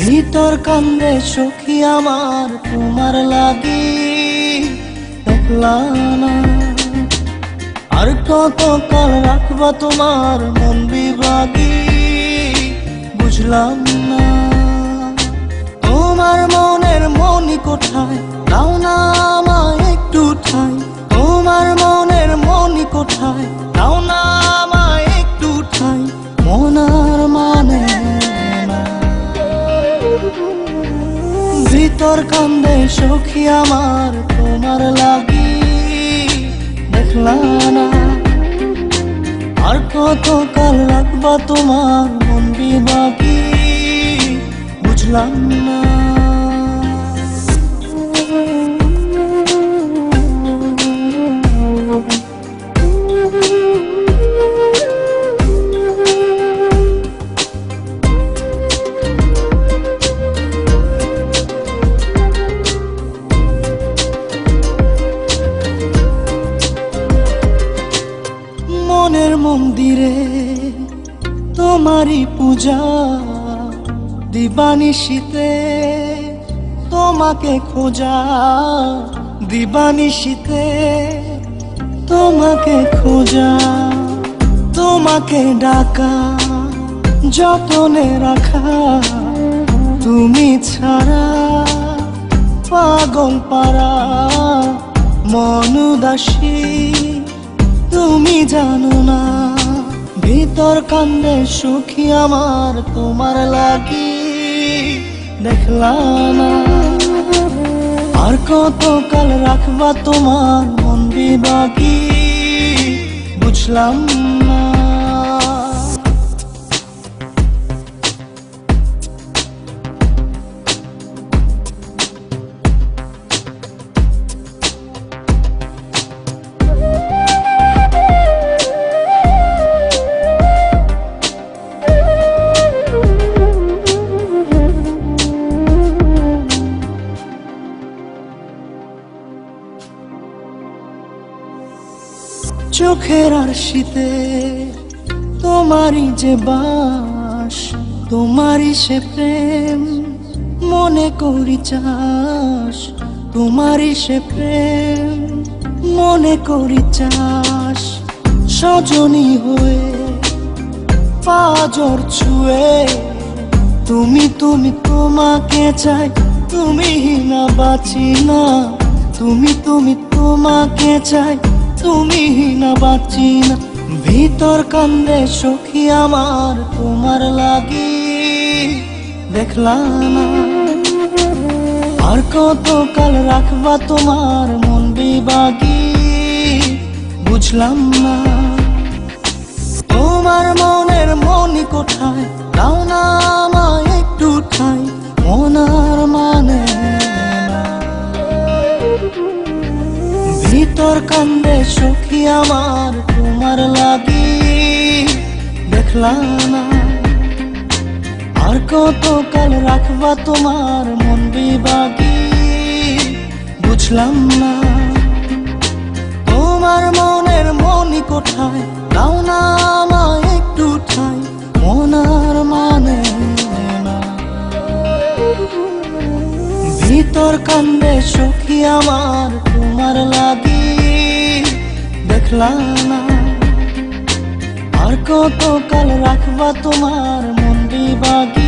ভিতর কান্দে সখী আমার তোমার লাগি, দেখলা না আর কত কাল রাখবা তোমার মন বিভাগী, বুঝলাম না তোমার মনের মনি কোথায়, দাও না আমায় একটু ঠাই। তোমার মনের মনি কোথায়, দাও না আমায় একটু ঠাই। মন আর মানে না, ভিতর কান্দে সখী আমার তোমার লাগি, দেখলা না আর কত কাল রাখবা তোমার মন বিভাগী, বুঝলাম না। মনের মন্দিরে তোমারই পূজা, দিবানিশীতে তোমাকে খোঁজা, দিবানিশীতে তোমাকে খোঁজা, তোমাকে ডাকা, যতনে রাখা, তুমি ছাড়া পাগল পারা মন উদাসী, তুমি জানো না ভিতর কান্দে সখী আমার তোমার লাগি, দেখলা না আর কত কাল রাখবা তোমার মন বিভাগী, বুঝলাম না। চোখের আরশিতে তোমারই যে বাস, তোমারই সে প্রেম মনে করি চাস, তোমারই সে প্রেম মনে করি চাস। সজনী হয়ে পাজর ছুঁয়ে তুমি তুমি তোমাকে চাই, তুমি না বাঁচি না, তুমি তুমি তোমাকে চাই, তুমি না বাঁচি না। ভিতর কান্দে সখী আমার তোমার লাগি, দেখলা না আর কত কাল রাখবা তোমার মন বিভাগী, বুঝলাম না তোমার মনের মনি কোথায়, দাও না আমায় একটু ঠাই। মন আর মানে না, ভিতর কান্দে সখী আমার তোমার লাগি, দেখলা না আর কত কাল রাখবা তোমার মন বিভাগী, বুঝলাম না তোমার মনের মনি কোথায়, দাও না আমায় একটু ঠাই। মন আর মানে না, ভিতর কান্দে সখী আমার তোমার লাগি, দেখলা না আর কত কাল রাখবা তোমার মন বিভাগী,